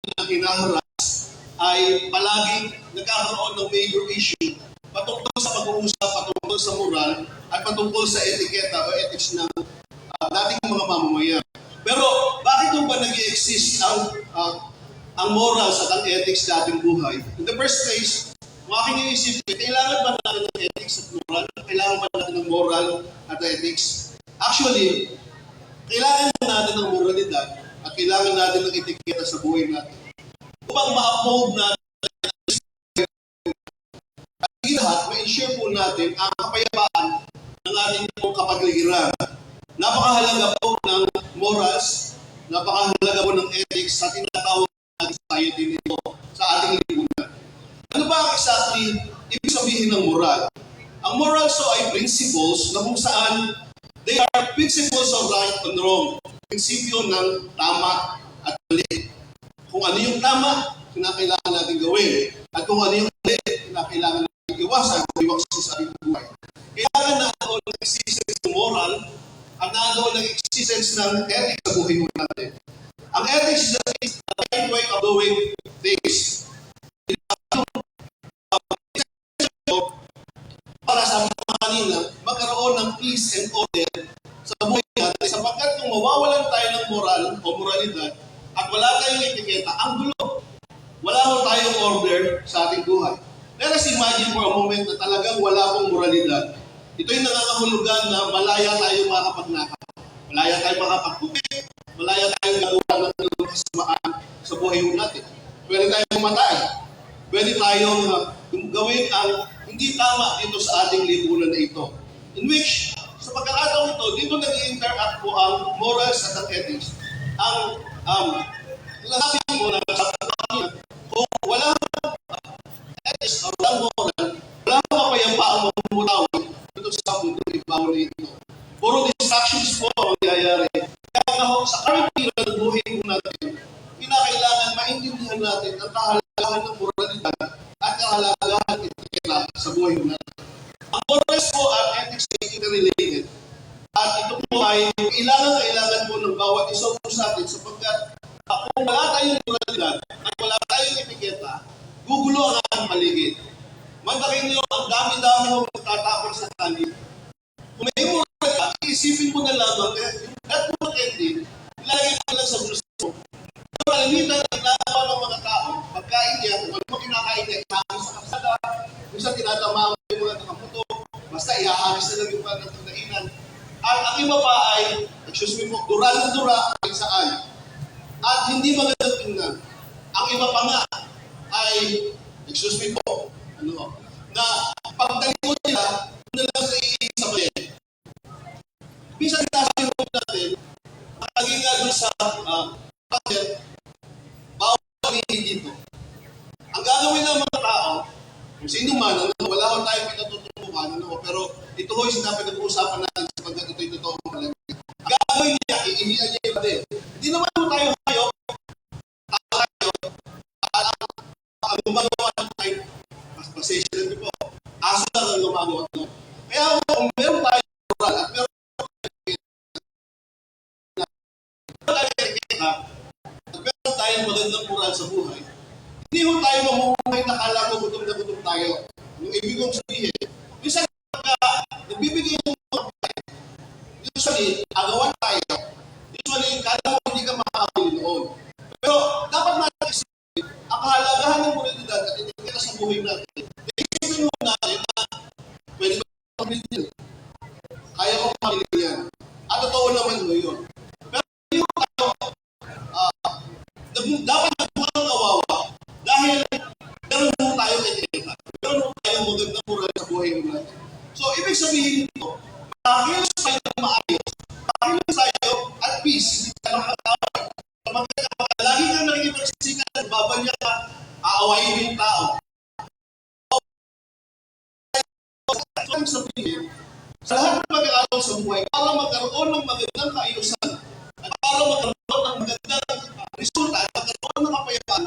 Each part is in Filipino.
na hinaharas ay palaging nagkakaroon ng major issue patungkol sa pag-uusap, patungkol sa moral, at patungkol sa etiketa o ethics ng dating mga mamamayan. Pero bakit yung ba nag-i-exist ang morals at ang ethics sa ating buhay? In the first place, kung aking iisip, kailangan ba natin ng ethics at moral? Kailangan ba natin ng moral at ethics? Actually, kailangan natin ng moralidad at kailangan natin ng etiketa sa buhay natin. Upang ma-uphold natin at lahat, ma-ensure po natin ang kapayapaan ng ating kapagligiran. Napakahalaga po ng morals, napakahalaga po ng ethics sa tinatawag natin society nito sa ating lipunan. Ano ba exactly ibig sabihin ng moral? Ang morals so ay principles na kung saan they are principles of right and wrong. Prinsipyo ng tama at mali. Kung ano yung tama, kinakailangan natin gawin. At kung ano yung mali, kinakailangan natin iwasan o iwasan sa ating buhay. Kailangan na doon ng existence ng moral at doon ng existence ng ethics sa buhay natin. Ang ethics is the right way of doing things. Para sa mga kanina, magkaroon ng peace and order sa buhay natin sapagkat kung mawawalan tayo ng moral o moralidad at wala tayong etiketa, ang gulo. Wala ho tayong order sa ating buhay. Let us imagine for a moment na talagang wala pong moralidad. Ito'y nangangahulugan na malaya tayo makapagnakaw. Malaya tayo makapagputi. Malaya tayong gagawa ng kasamaan sa buhay natin. Pwede tayong mamatay. Pwede tayong gawin ang hindi tama dito sa ating lipunan na ito. In which, sa pagkakataon ito, dito nag-i-interact po ang morals at ang ethics. Nasabi ko na kung wala ethics o walang moral, wala kapayapaan mo mutawi dito sa mundo ibaw na ito. Puro distractions po ang nangyayari. Kaya nga ho, sa current period ng buhay po natin, kinakailangan maintindihan natin ang kahalagahan ng moralidad at kahalagahan ng etiketa sa buhay natin. Ang morals po at ethics ay interrelated. At ito po ay kailangan po ng bawat isa po sa atin sapagkat kung wala tayong moralidad at wala tayong etiketa, gugulo ang ating paligid. Mandakin niyo, ang dami-dami ng magtatapon sa talig. Kung may moralidad, isipin mo na lamang yung network ending, ilagay mo lang sa bulsa mo. Yung kalimitan ang ginagawa ng mga tao, pagkain niya, kung ano mo kinakain niya, ihagis sa kasada, kung saan tinatamaan mo yung mga nakaputo, basta ihahagis na lang yung mga nagtinainan. At ang iba pa ay, excuse me po, dura ng dura ay saan. At hindi magandang tingnan. Ang iba pa nga ay, excuse me po, na pagdalimod nila, na lang sa iisa pa yan. Minsan nasabi natin, nakaging nga doon sa bawal pagiging dito. Ang gagawin ng mga tao, kung sino man, wala ko tayong pinatutubukan, pero ito ho yung sinabi na uusapan natin sapagkat ito'y totoo mahalaga. Ang gagawin niya, iihiyan niya yung din. Hindi naman po tayo hayop, ang gumagawa ng tayo, pasensya lang po, aso lang ang gumagawa ng. Kaya kung meron tayo moral at meron tayong magandang moral sa buhay, hindi ho tayo mamuhay na kala ko gutom na gutom tayo. Yung ibig kong sabihin, minsan nagbibigay yung mga usually, agawan tayo. Usually, kala mo hindi ka makakawin noon. Pero dapat natin isipin, ang kahalagahan ng moralidad at etiketa sa buhay natin, isipin mo natin na pwede ko pamilya. Kaya ko pamilya yan. At totoo naman mo yun. Pero hindi mo tayo, dapat nagmukhang kawawa dahil meron mo tayo etiketa. Meron mo tayo magandang moral sa buhay natin. So, ibig sabihin nito, makilos tayo ng maayos, makilos tayo at peace, hindi tayo makatawag. Lagi kang nakikipagsikat, babanya ka, aawayin yung tao. Ito ang sabihin, sa lahat ng pag-aaral sa buhay, para magkaroon ng magandang kaayusan, at para magkaroon ng magandang resulta, at magkaroon ng kapayapaan,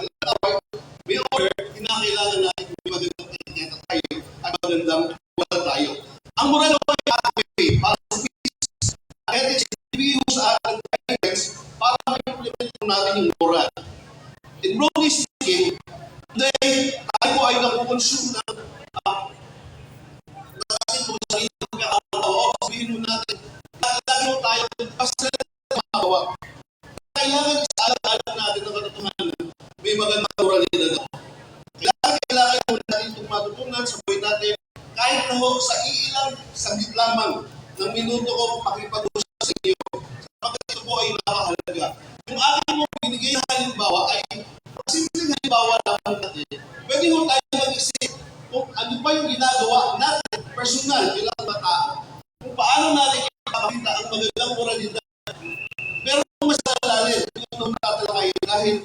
may order, kinakailangan natin may magandang etiketa tayo at magandang wala tayo. Ang moral ay ating para sa peace. Ethics, ibigay mo sa ating guidance para ma-implement natin yung moral. In broadly speaking, today, tayo po ay nakukonsume ng kasi kung sa sarili ng kakao, sabihin mo natin, lagi mo tayo basta magawa. Kailangan sa alam natin ng katotohanan na may magandang moralidad ako. Kailangan mo natin itong matutunan sa buhay natin kahit na ho sa ilang saglit lamang ng minuto ko pakipag-usap sa inyo. Sapagkat ito po ay napakahalaga. Yung aking mo binigay na halimbawa ay simpleng halimbawa lamang natin. Pwede mo tayo mag-isip kung ano pa yung ginagawa natin personal bilang mga tao. Kung paano natin ipapakita ang magandang moralidad. Pero kung mas nalalim, hindi mo tatalakayin dahil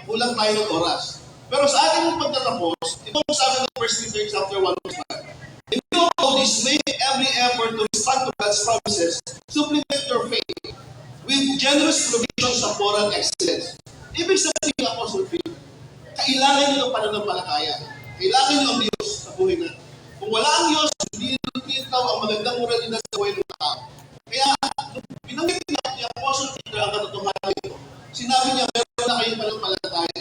kulang tayo ng oras. Pero sa ating pagtatapos, ito ang sabi ng 1 Peter chapter 1 verse 5. In view of all this, make every effort to respond to God's promises, supplement your faith with generous provisions of moral excellence. Ibig sabihin ng Apostle Peter, kailangan nyo ng pananampalataya. Kailangan nyo ang Diyos sa buhay natin. Kung wala ang Diyos, hindi nilitaw ang magandang moralidad sa buhay ng tao. Kaya, binanggit niya ni Apostle Peter ang katotohanan nito. Sinabi niya, meron na kayong pananampalataya.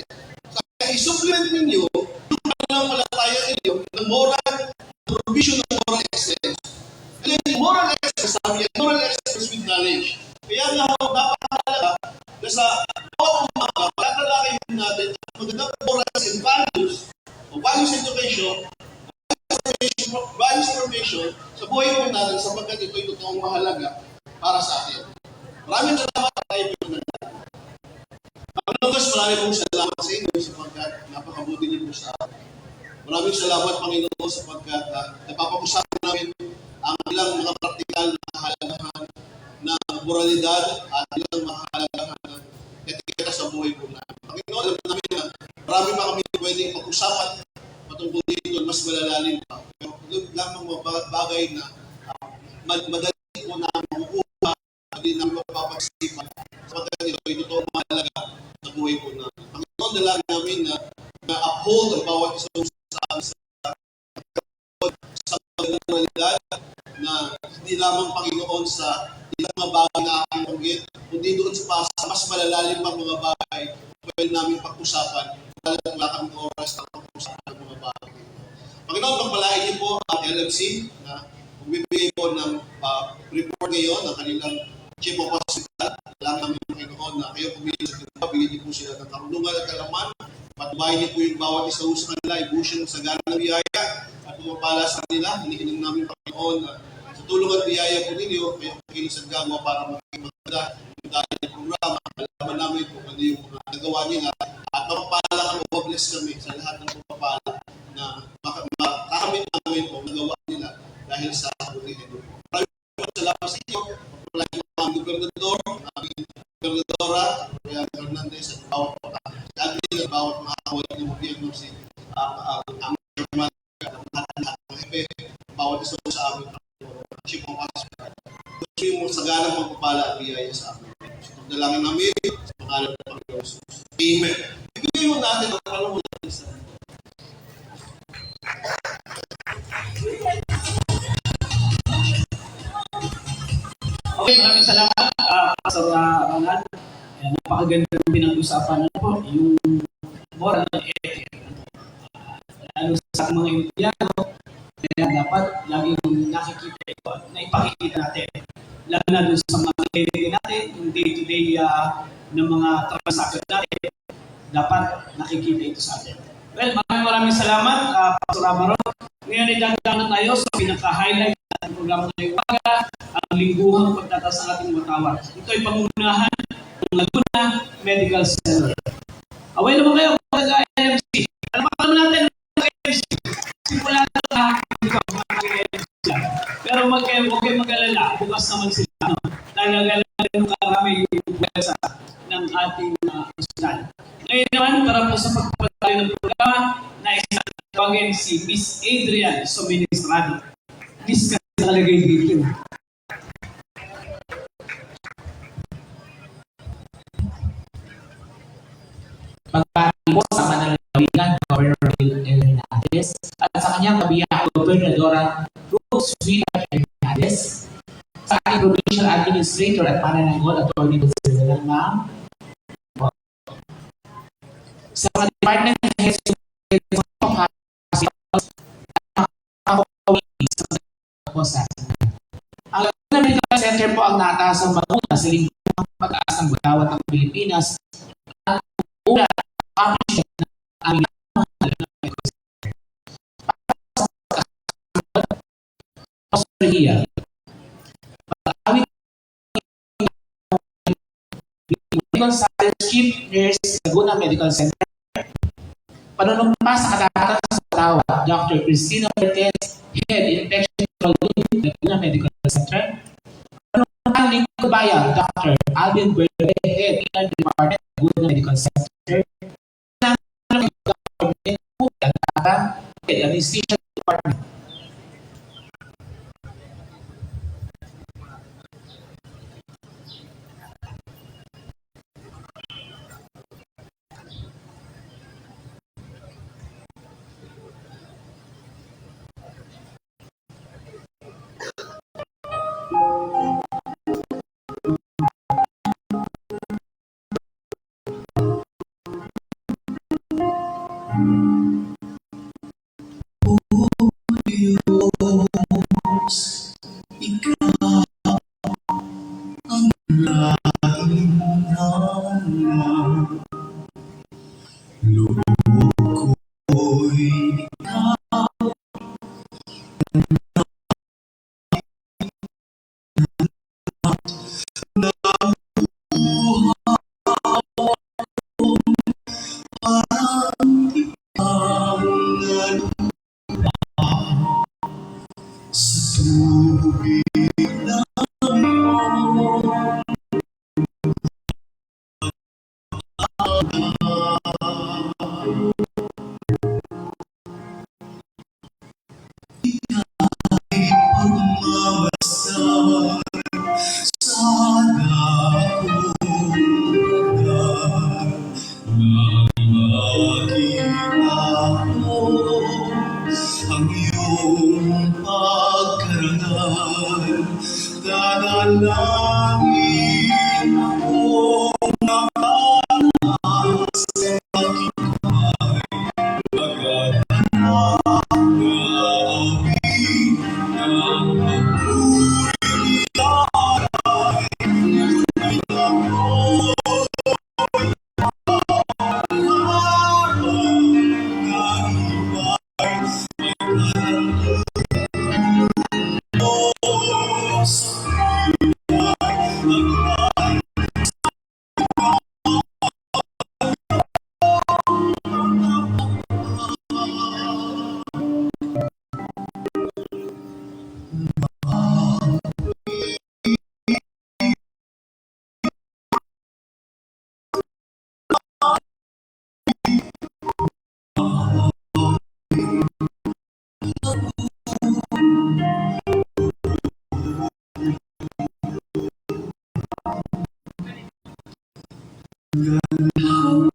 Kaya i-supplement ninyo yung pananampalataya ninyo ng moral provision ng moral excellence. Kaya yung moral excellence, sabi niya, moral excellence with knowledge. Kaya nga, napakahalaga na sa bawat umaga, pagkakalakay natin ang magandang morals and values o values education, values formation sa buhay po natin sapagkat ito'y totoong mahalaga para sa atin. Maraming salamat at tayo pinagdala. Panginoon Diyos, maraming pong salamat sa inyo sapagkat napakabuti niyo po sa atin. Maraming salamat, Panginoon, sapagkat napapag-usapan namin ang ilang mga praktikal na kahalagahan ng moralidad at ilang mahalagahan ng etiketa sa buhay po namin. Panginoon, alam namin na marami pa kami pwedeng pag-usapan patungkol dito mas malalalim pa. Pero doon lamang mga bagay na madali po na makukuha, hindi namin mapapagsipan sapagkat ito ay totoong mahalaga sa buhay po namin. Panginoon, dalangin namin na uphold ang bawat isang sa magandang moralidad na hindi lamang Panginoon sa ilang mga bagay na aking banggit, kundi doon sa mas malalalim pang mga bagay pwede namin pag-usapan dahil wala kami oras na pag-usapan ng mga bagay. Panginoon, pagpalain niyo po ang LMC na magbibigay po ng report ngayon ng kanilang chief of hospital. Alam namin, Panginoon, na kayo pumili sa kanila, bigyan niyo po sila ng karunungan at kalaman. Patubayin niyo po yung bawat isa sa kanila, ibusin sa gana ng biyaya at pumapala sa kanila. Hinihiling namin, Panginoon, na sa tulong at biyaya po ninyo, kayo pakilig sa gagawa para maging maganda yung dahil ng programa. Alaman namin kung ano yung mga nagawa nila at mapapala kami, bless kami sa lahat ng pumapala na makakamit namin po nagawa nila dahil sa kaputihan nyo. Maraming salamat sa inyo. Pagpalain mo ang gobernador, ang gobernadora, Maria Hernandez at bawat mga admin at bawat mga kawal ng gobyerno si ang chairman at ng EP, bawat isa sa amin chief of hospital. Gusto yung sagalang magpapala at biyaya sa amin. So, dalangin namin sa pangalan ng Panginoon Jesus. Amen. Ibigay mo natin ang panahon natin sa Okay, maraming salamat, Pastor Ronald. Napakaganda ng pinag-usapan na po, yung moral ethic. Lalo sa mga empleyado, kaya dapat laging nakikita ito at naipakikita natin. Lalo na doon sa mga kaibigan natin, yung day-to-day ng mga transaction natin, dapat nakikita ito sa atin. Well, maraming salamat, Pastor Amaro. Ngayon ay dadaan na tayo sa pinaka-highlight ng programa ngayong umaga, ang lingguhang pagtatas ng ating matawag. Ito ay pangunahan ng Laguna Medical Center. Away naman kayo mga LMC. Alam natin mga LMC. Simula na LMC. Pero huwag kayo mag-alala. Bukas naman sila. Nagagala rin ng karami yung pwesa ng ating hospital. Ngayon naman, para po sa pagpapatayo ng programa, tawagin si Miss Adrian Soministrado. Miss kasi nakalagay dito. Pagpapalibot sa Manalawigan, Governor Bill Hernandez, at sa kanyang kabiyang Gobernadora Ruth Sweeney Hernandez, sa ating Provincial Administrator at Mananangol, Attorney General Ma'am sa mga department heads of hospitals at makakawin sa kaposan. Ang Laguna Medical Center po ang natasang maguna sa lingkong pag-aas ng bawat ng Pilipinas at una accomplishment ng aming Laguna Medical Center. Australia. Pag-awit Medical Science Chief Nurse Laguna Medical Center. Panunumpa sa katapatan sa Tawa, Dr. Cristina Cortez, Head Infection Control Unit, Laguna Medical Center. Panunumpa ng Lingkod Bayan, Dr. Alvin Berde, Head Inner Department, Laguna Medical Center. Dr. Head Anesthesia Department. Ang iyong pagkarangal, dadalangin ako makalas sa aking kamay, magaganap gabi ng pag-uwi ay ngunit ako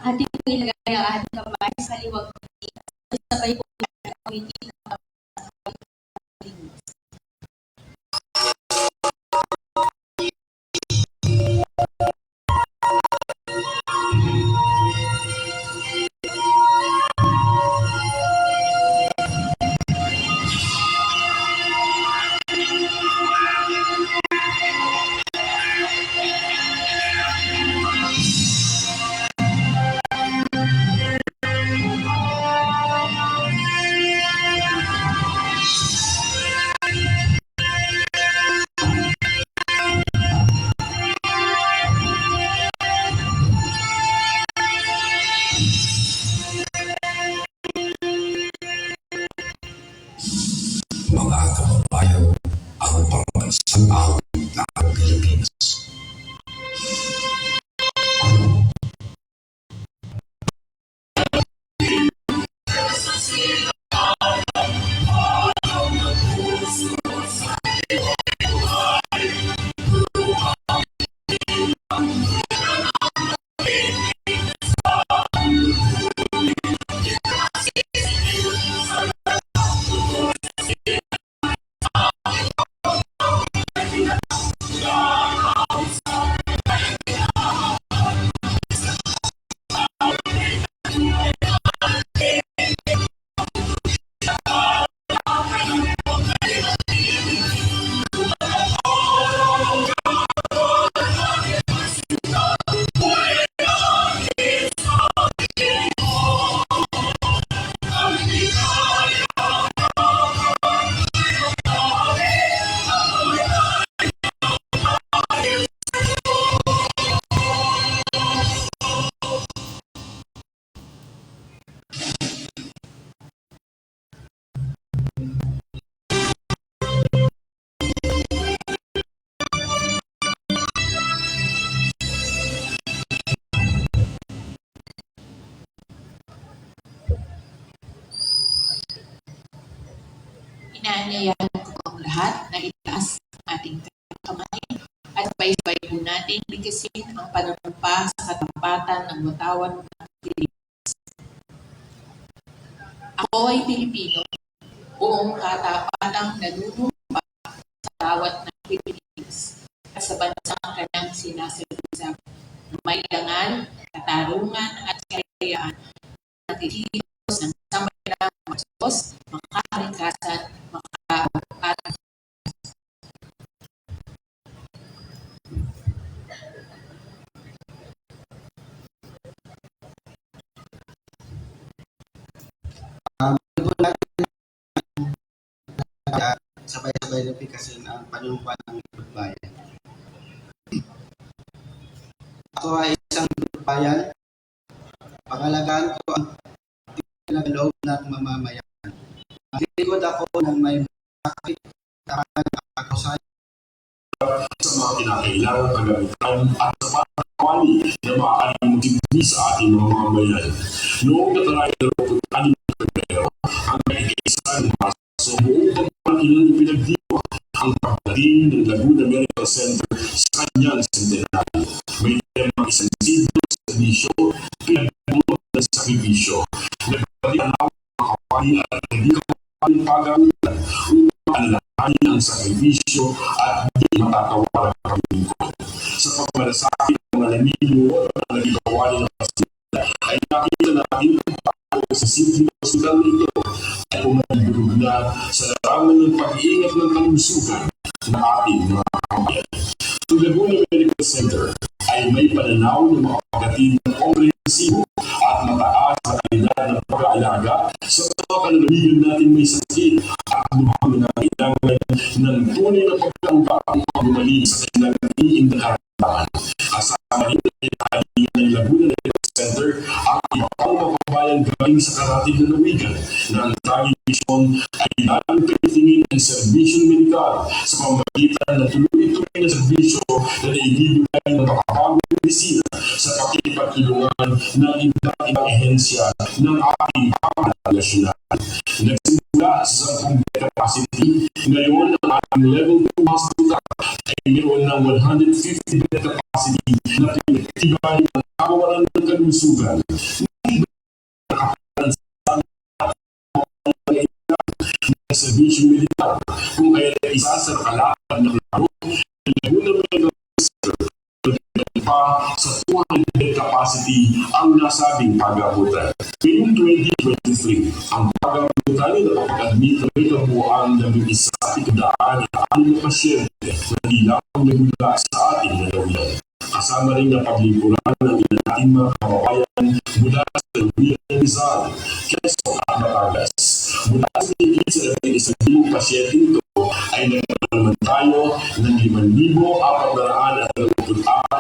ating ilagay ang ating kamay sa liwag sabay po natin ang hindi na mga kababayan ang pambansang awit ng Pilipinas. Inaanyayahan ko ang lahat na itaas ang ating kamay at sabay-sabay po natin bigkasin ang panunumpa sa katapatan ng Batawan ng Pilipinas. Ako ay Pilipino, buong katapatang nanunumpa sa bawat ng Pilipinas at sa bansang kanyang sinaservisang may dangal, katarungan at kayayaan na kikilos ng samayang mga Diyos, makakalikasan, at sabay-sabay na kasi ang panumpa ng bayan. Ako ay isang bayan. Pangalagaan ko ang loob ng mamamayan. Nalikod ako ng may sakit ako sa mga kinakailangan kagamitan at sa panawali na maaaring magtindi sa ating mga mamamayan. Noong katalayan ng 26 ng Pebrero, ang nakikiisa ng Marso, buong pagpakilang pinagdiwa ang pagdating ng Laguna Medical Center sa kanyang centenaryo. May temang isang siglo sa servisyo, pinagdulot ng sakripisyo. Nagpati ang mga kawali at hindi kawaling pagamitan upang alalahanin ang sakripisyo at hindi matatawaran ang kamingkod. Sa pagmalasakit ng mga nanilo at naging kawali ng pasilidad, ay nakita natin ang sa simpleng hospital nito ay pumalibog na sa larangan ng pag-iingat ng kalusugan ng ating mga kabayan. Ang Laguna Medical Center ay may pananaw ng mga pagdating komprehensibo at mataas na kalidad ng pag-aalaga sa mga kalalawigan natin may sakit at lumang na kailangan ng tunay na pagkaubang upang gumaling sa kanilang iniindahan. Kasama rin ang ng Laguna Medical Center ang iba pang mapabayang galing sa karatig na nawigan na ang tanging misyon ay lalong pinitingin ang serbisyong medikal sa pamamagitan ng tuloy-tuloy na serbisyo na naibibigay ng makabagong medisina sa pakikipagtulungan ng iba't-ibang ehensya ng ating pamahalaan nasyonal. Nagsimula sa 10 bed capacity, ngayon ang ating level 2 hospital ay mayroon ng 150 bed capacity na pinagtibay ang kawalan ng kalusugan. Servisyo militar kung kaya isa sa nakalakad na klaro ng Laguna Medical Center pa sa 200 bed capacity ang nasabing pag-abutan. Ngayong 2023, ang pag-abutan ay nakapag-admit na may kabuuan ng isa at ikadaan na anim na pasyente na ilang nagmula sa ating nalawigan. Kasama rin ang paglipuran ng ating mga kababayan mula sa Laguna ng Rizal, Quezon at Batangas. Mula sa higit sa 1,000 pasyente ito ay nagkaroon tayo ng 5,424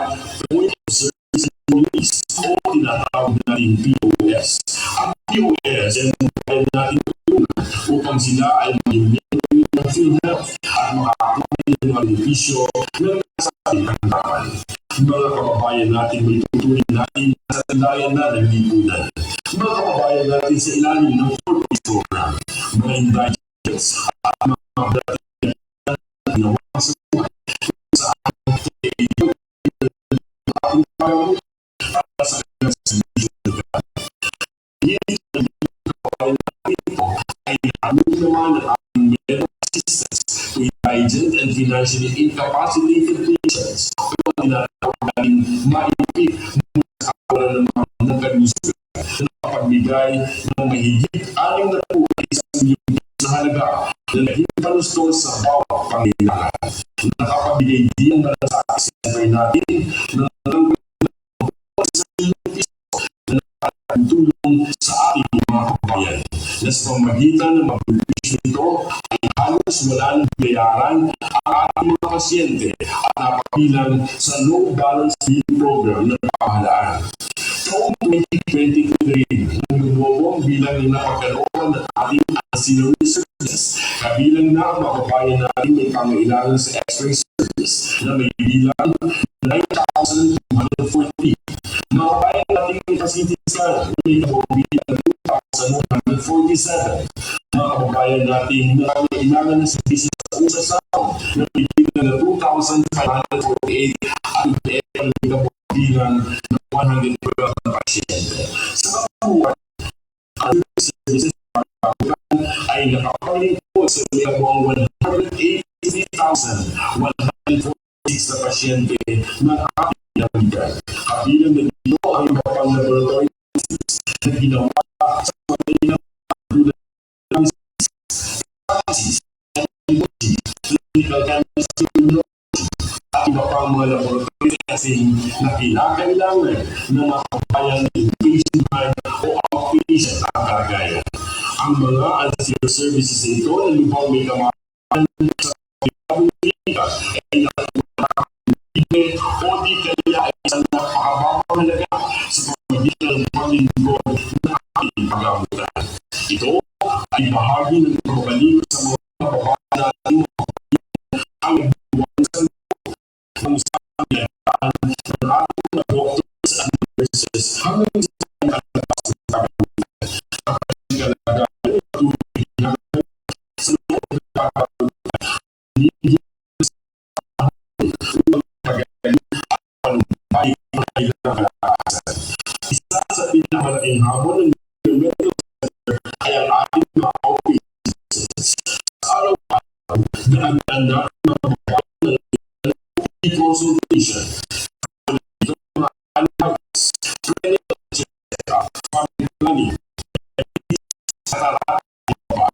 point of service units o tinatawag natin POS. Ang POS ay mabay natin tulungan upang sila ay maging ng PhilHealth at makakuha ng mga benepisyo ng nasabing kantapan. Mga kababayan natin may tutunin natin sa sandayan na ng lipunan. Mga kababayan natin sa ilalim ng 4-piece program, mga indigents at mga dating na ginawa sa buhay sa ating para sa kanyang servisyo legal. Hindi sa kababayan natin ito ay namin naman ang ating medical assistance to indigent and financially incapacitated patients o tinatawag natin maipit sa kawalan ng kalusugan na nakapagbigay ng mahigit 6 na po ay 1 milyon sa halaga na naging panustol sa bawat pangailangan. Nakapagbigay din ang malasakit center natin ng tulong sa ating mga kababayan na sa pamagitan ng mga benepisyo nito ay halos wala nang bayaran ang ating mga pasyente at napabilang sa low balance bill program ng pamahalaan. Taong 2023, nang lumubog bilang ng napagkalooban ng ating ancillary services, kabilang na ang makabayan natin may pangailangan sa x-ray service na may bilang 9,240. Makabayan natin may facility scan, may kabubilang 2,147. mga kababayan natin na kailangan ng serbisyo sa unsa sahod na bilang na 2,548 at bilang ng 112 na pasyente. Sa kabuuan, ang services ay nakapalingkod sa buwang 183,146 na pasyente ng ating nabigay. Kabilang na dito ang iba pang laboratory na ginawa sa mga clinical chemistry at iba pang mga laboratory kasi na kinakailangan ng mga kabayan ng inpatient o outpatient ang kalagayan. Ang mga ancillary services ito na lubang may kamahalan sa pagkakalita ay nakakalibre o di kaya ay isang napakababang halaga sa pamagitan ng paglingkod na ating pag-abutan. Ito ay bahagi ng pagbabalik sa mga kababayan natin ang nagbuwan sa kung saan nagkaan ng ating mga doctors and nurses hanggang sa kalabas ng kababutan. Kapag kalagayan at tubig na sa loob ng kababutan, hindi sa upang pagaling at panumpay ang kailangan kalakasan. Isa sa pinakamalaking hamon ng medical center ay ang ating mga outpatients. Sa araw-araw, daan-daan natin mga kababayan ng consultation, mga analysis, clinical check-up, family planning, sa karaan pa.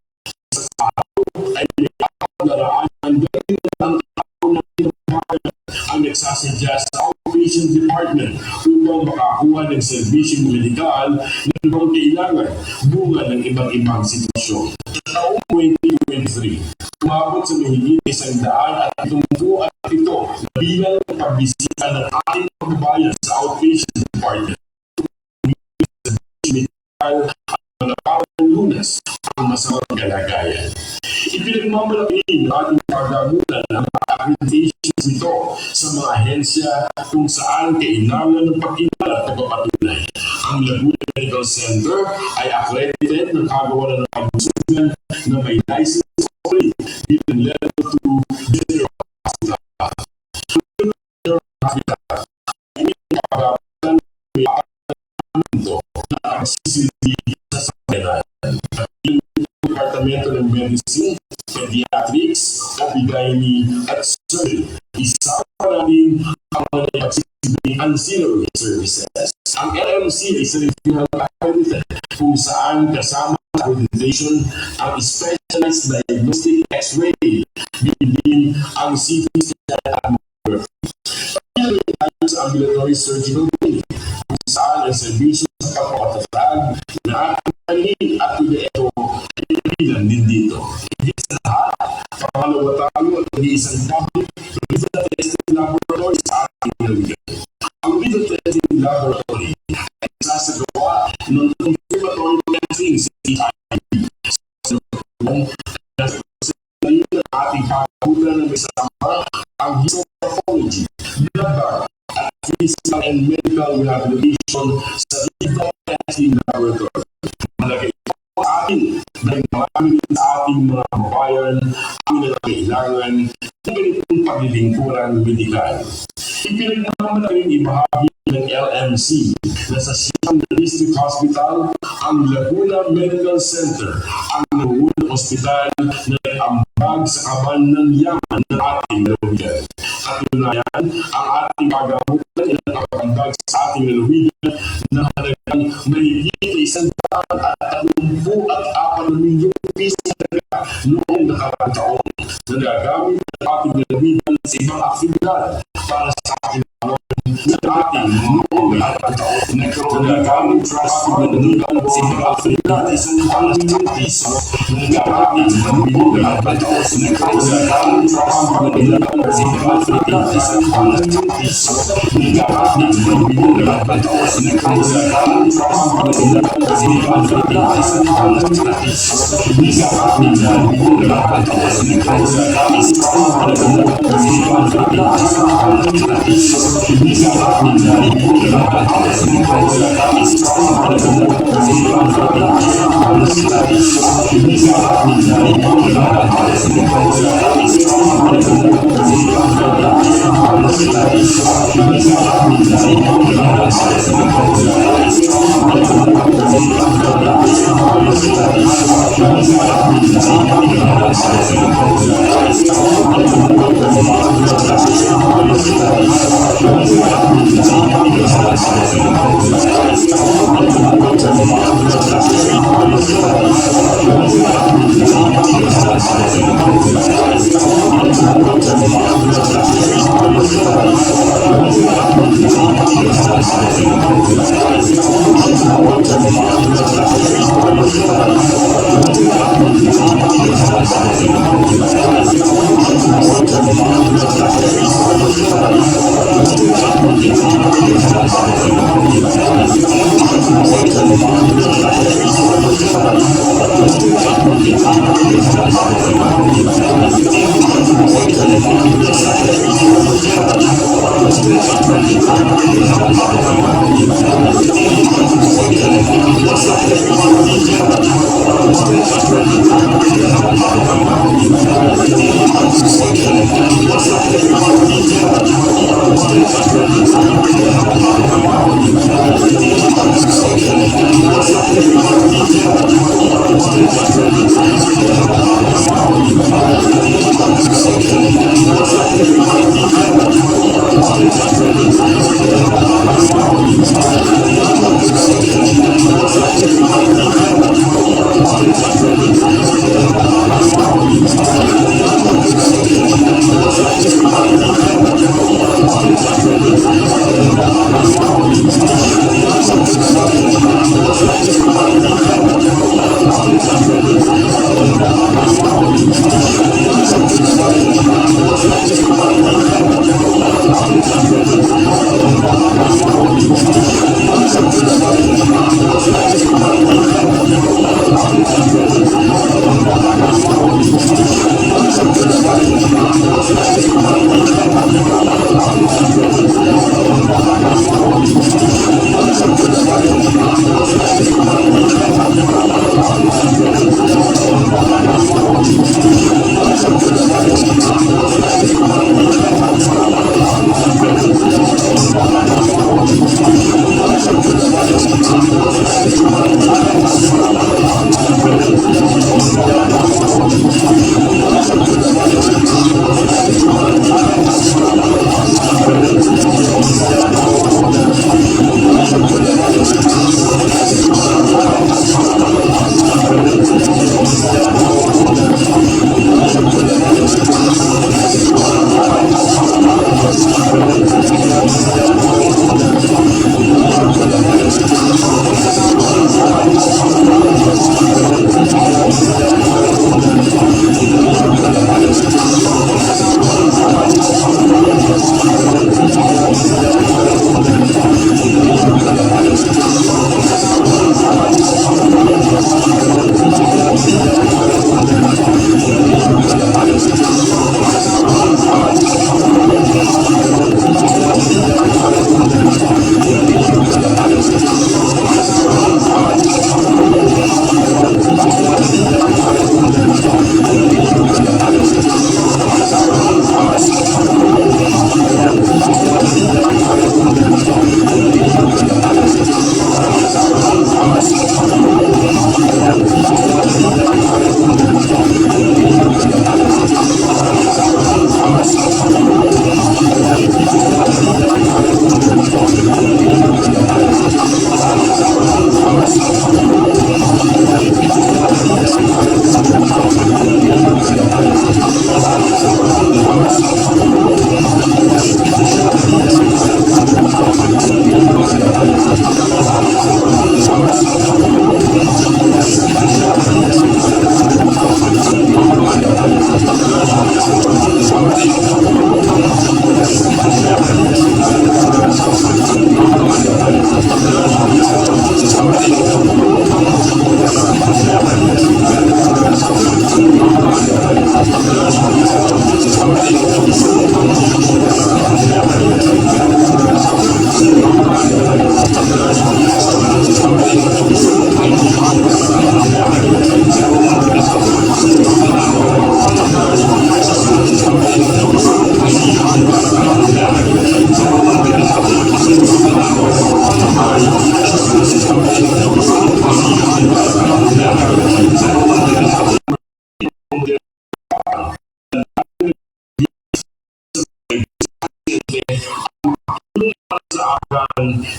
Sa araw ay may akalaraan ang galing ng araw na pinabayan ang nagsasadya sa outpatient department upang makakuha ng serbisyong medikal na ibang kailangan bunga ng iba't ibang sitwasyon. Taong 2023, umabot sa mahigit 100 at 77 na bilang ng pagbisita ng ating kababayan sa outpatient department. Medikal at mga parang lunas ang masamang kalagayan. Ipinagmamalaki ng ating paggamutan ang mga accreditations nito sa mga ahensya kung saan kailangan ng pagkilala at pagpapatunay. Ang Laguna Medical Center ay accredited ng kagawaran ng pagbusugan na may license only bilang level 2 general hospital. Ini paggamutan may ito na ang sisilbi sa sakyanan. Departamento ng Medicine, Pediatrics, OB-GYN at Surgery. Isa pa natin ang mga nagsisilbing ancillary services. Ang LMC ay certified accredited kung saan kasama sa accreditation ang specialized diagnostic X-ray, din ang CT scan at mammography. Pagkakita tayo sa ambulatory surgical clinic kung saan ang servisyo sa pagpapatatag na ating kanilin at ito ay bilang din dito. Hindi sa lahat, pangalawa tayo at isang public result testing laboratory sa ating nalagay. Ang result testing laboratory ay sasagawa ng confirmatory testing sa HIV. Sa ating pagkakulan ng isama ang histopathology, blood bank, at physical and medical rehabilitation sa result testing laboratory. Malagay ito sa atin dahil marami sa ating mga kababayan ang nangangailangan ng ganitong paglilingkuran medikal. Ipinagmamalaking ibahagi ng LMC na sa Siyang District Hospital, ang Laguna Medical Center, ang nangungunang ospital na nag-ambag sa kaban ng yaman ng ating lalawigan. Katunayan, ang ating pagamutan ay nakapagambag sa ating lalawigan na halagang mahigit 134 milyong piso noong nakaraang taon na nagagamit ng ating lalawigan sa ibang aktibidad para sa ating ating noong nakaraang taon nagkaroon ng gamit trust ng lalawigan sa ibang aktibidad isang piso na nagagamit ng noong nakaraang taon nagkaroon ng gamit trust ng lalawigan sa ibang aktibidad isang piso na nagagamit ng noong nakaraang taon nagkaroon ng gamit trust ng lalawigan sa ibang aktibidad isang piso nagagamit ng noong nakaraang taon nagkaroon ng gamit trust ng lalawigan sa ibang aktibidad isang piso nagagamit ng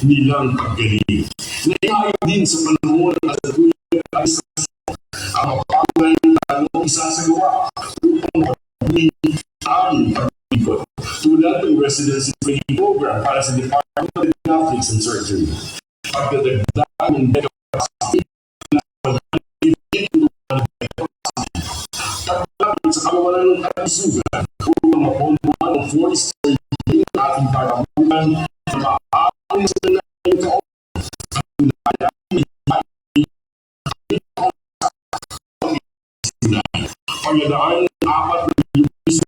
nilang paggaling. Naiayos din sa panahon at sa tuloy na administrasyon ang mapagay na tanong isasagawa upang maging aming pag-ikot tulad ng residency training program para sa Department of Diagnostics and Surgery. Pagdadagdag ng bed capacity na taglapit sa kawalan ng kalusugan upang mapondohan ng 40-story building ng ating parabutan na maaaring sa nanayang taon. Pagdadaan ng 4 milyong piso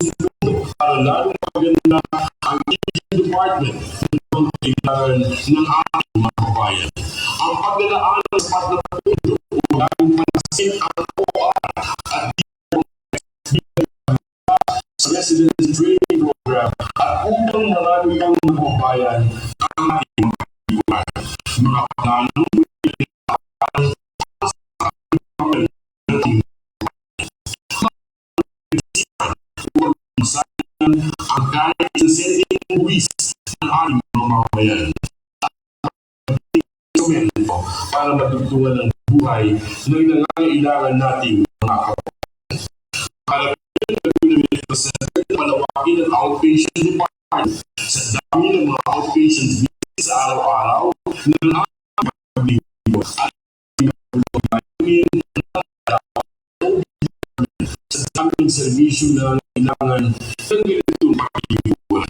para lalong maganda ang imaging department ng kailangan ng ating mga kabayan. Ang pagdadaan ng sapat na pondo upang lalong panasin ang OR at sa residency training program at upang maraming pang mga kabayan ang ating mga kaibigan. Mga planong ang kahit sa setting buwis ng ating mga mamayan. Para matugtungan ng buhay na nangangailangan nating mga kabayan. Para palawakin ang outpatient department sa dami ng mga outpatient visits sa araw-araw ng ating paglingkod at sa daming servisyo na kailangan ng ganitong paglingkod.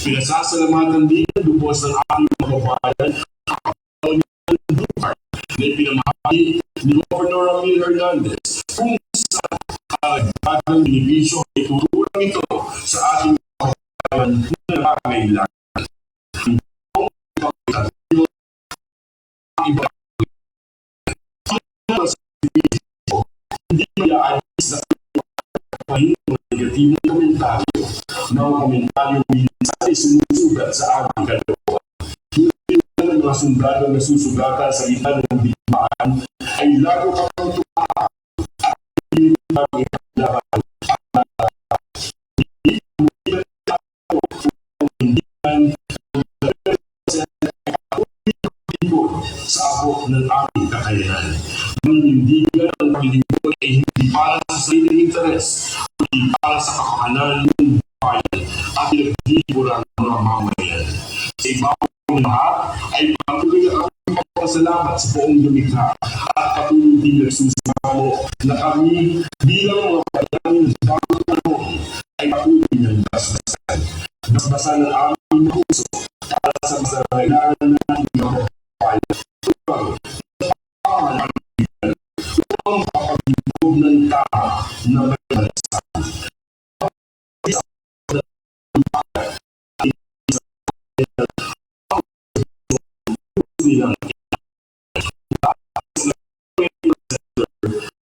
Pinasasalamatan din ang lubos ng ating mga kabayan ang lugar na ipinamahagi ni Governor Ramil Hernandez kung saan kalagdagang benepisyo ay tutulang ito sa ating kabayan na nangangailangan. Hindi mayaalis na ng negatibong komentaryo na ang komentaryo minsan ay sumusugat sa ating kalooban. Ng mga sundalo na susugatan sa gitna ng digmaan ay lago kapang tumahan at hindi namin ikakalaban sa abot ng aming kakayanan. Manindigan ang paglilingkod ay hindi para sa sariling interes, kundi para sa kapakanan ng bayan at pinaglilingkuran ng mga mamayan. Sa ibang lahat ay patuloy ang pagpapasalamat sa buong lumikha at patuloy din nagsusumamo na kami bilang mga bayanin ng bagong panahon ay patuloy ng basbasan. Basbasan ng aming puso para sa masarailangan ng mga bayan. Upang makapaglingkod ng tama na may balasan.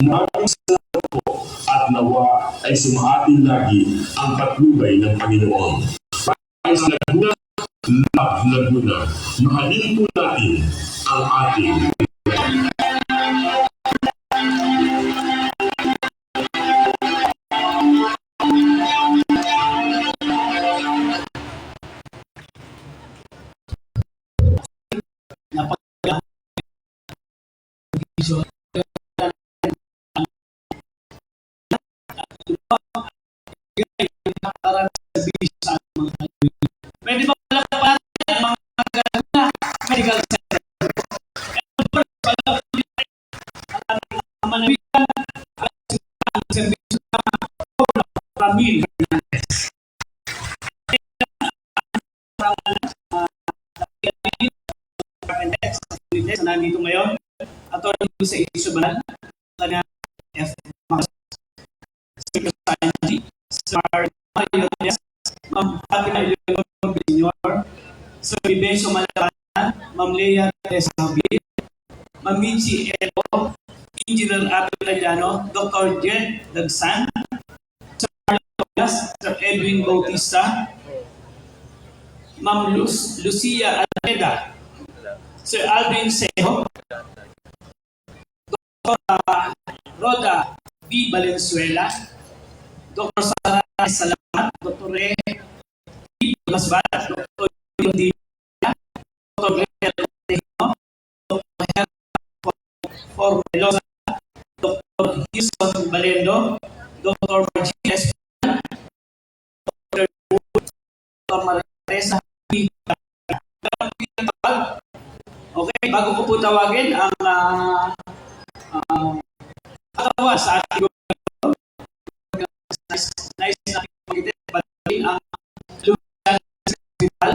Maraming salamat po at nawa ay sumaatin lagi ang patnubay ng Panginoon. Para sa Laguna, Love Laguna, mahalin po natin ang ating Pwede ba palakpakan ang mga medical center? Ang manawigan at servisyo ng Ramil Hernandez. Nandito ngayon, Atty. Jose Isuban, kanya Sir Mario Diaz, Ma'am Fatima Leon Senior, Sir Vivencio Malacana, Ma'am Lea Tesabi, Ma'am Minchi Elo, Engineer Ato Italiano, Dr. Jed Dagsan, Sir Marlon, Sir Edwin Bautista, Ma'am Lucia Almeda, Sir Alvin Sejo, Dr. Roda B. Valenzuela, Dr. Sara Salamat, Dr. E. Masbat, Dr. Dr. Wilson Balendo, Dr. Margie S. Dr. Marisa. Okay, bago ko po tawagin ang katawa sa ating nice na pagdating ang Lucian Hospital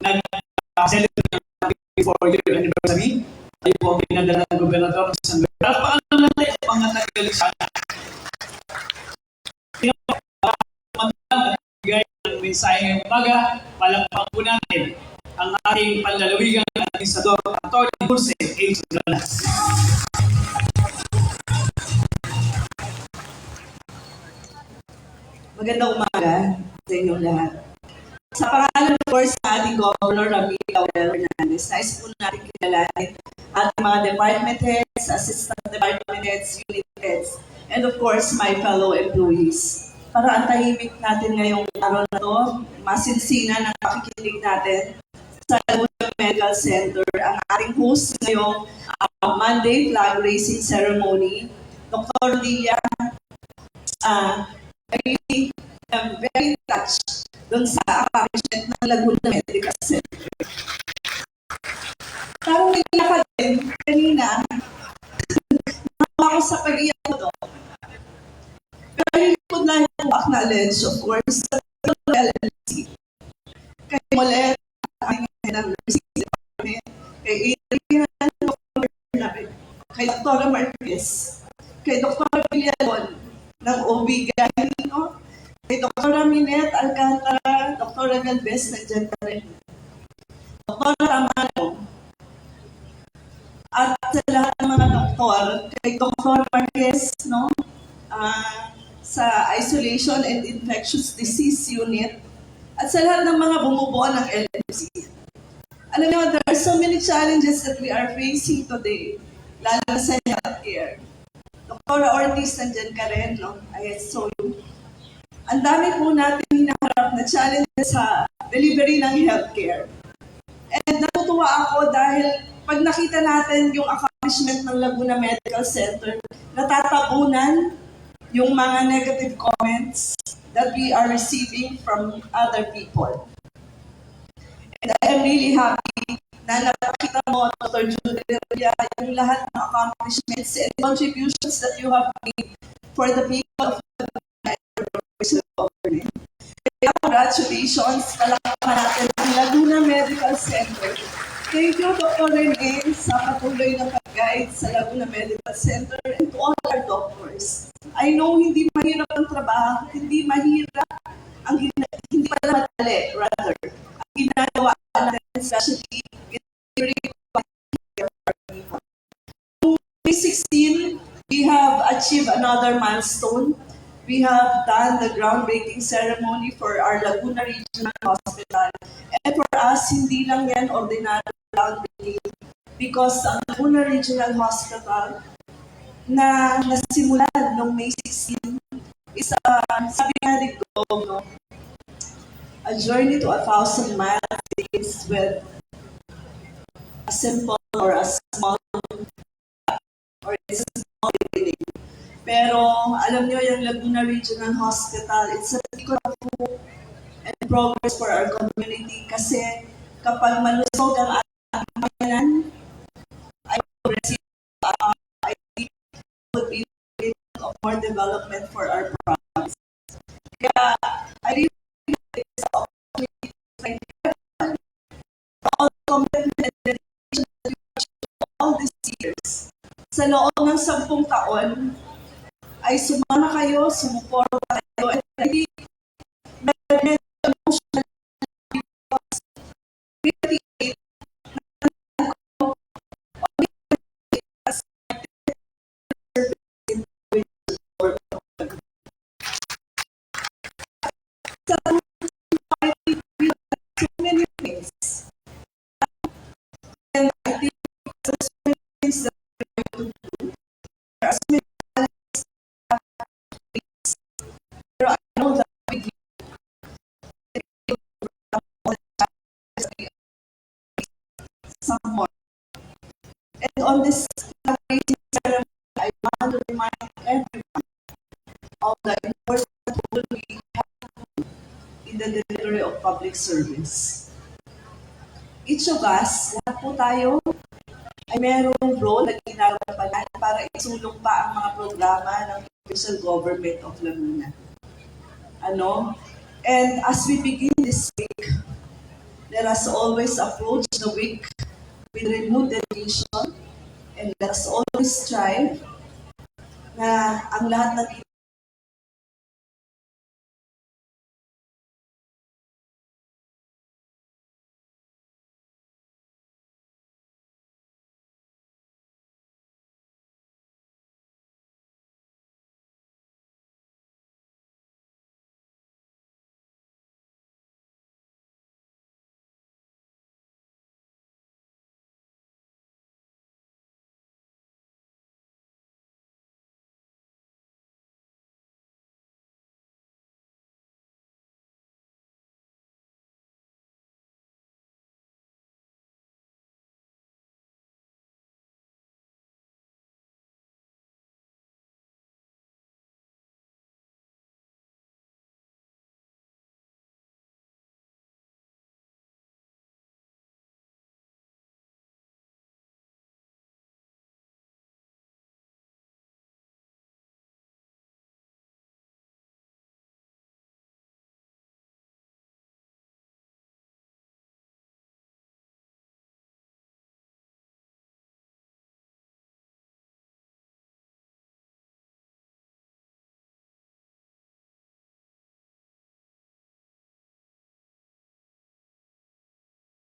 nag-celebrate ng 4-year anniversary. Tayo po ang pinadala ng gobernador ng San Luis. Paano natin ang mga taga-Lucian? Bigay ng mensahe ngayong umaga, palakpakan po natin ang ating panlalawigan at Administrador Atty. Dulce H. Granas. Magandang umaga sa inyong lahat. Sa pangalan of course sa ating Governor Ramiro Laurel Hernandez, nais po natin kilalanin ating mga department heads, assistant department heads, unit heads, and of course my fellow employees. Para ang tahimik natin ngayong araw na to, masinsinan ang pakikinig natin sa Laguna Medical Center, ang ating host ngayong Monday flag raising ceremony, Dr. Lia. I'm very touched doon sa accomplishment ng Laguna Medical Center. Parang nila ka din, kanina, ako sa pag-iyak ko to. Pero hindi ko lang acknowledge, of course, sa LLC. Kay Molet, ang LLC department, kay Adrian, kay Dr. Marquez, kay Dr. Villalon, ng OB-GYN, kay Dr. Minette Alcantara, Dr. Galvez, nandiyan pa rin. Dr. Amano, at sa lahat ng mga doktor, kay Dr. Marquez, sa Isolation and Infectious Disease Unit, at sa lahat ng mga bumubuo ng LMC. Alam niyo, there are so many challenges that we are facing today, lalo na sa healthcare. Dr. Ortiz, nandyan ka rin, no? I saw you. Ang dami po natin hinaharap na challenges sa delivery ng healthcare. And natutuwa ako dahil pag nakita natin yung accomplishment ng Laguna Medical Center, natatabunan yung mga negative comments that we are receiving from other people. And I am really happy na napakita mo, Dr. Julia, yung lahat ng accomplishments and contributions that you have made for the people of the government. Kaya congratulations, palakpakan natin ang Laguna Medical Center. Thank you, Dr. Rene, sa patuloy na pag-guide sa Laguna Medical Center and to all our doctors. I know hindi mahirap ang trabaho, hindi mahirap, hindi pala madali, rather. Ang ginagawa natin, especially during 2016, we have achieved another milestone. We have done the groundbreaking ceremony for our Laguna Regional Hospital. And for us, hindi lang yan ordinary groundbreaking because ang Laguna Regional Hospital na nasimulan noong May 16 is sabi nga ni Gov, a journey to 1,000 miles begins with a simple or a small or it's a small beginning. Pero alam niyo yung Laguna Regional Hospital, it's a beacon of hope and progress for our community kasi kapag malusog ang ating pamayanan, I think would be of more development for our province. Kaya I really think it's an opportunity to thank everyone for all the commitment and dedication that you have shown all these years. Sa loob ng 10 taon, ay sumama kayo, sumuporta kayo, and I think that emotional because really so many things. And I think there's so many things that we're going to do. There are so many pero I know that we some more. And on this ceremony, I want to remind everyone of the important role we have in the delivery of public service. Each of us, lahat po tayo, ay mayroong role na ginagampanan para isulong pa ang mga programa ng official government of Laguna. And as we begin this week, let us always approach the week with renewed dedication, and let us always strive na ang lahat ng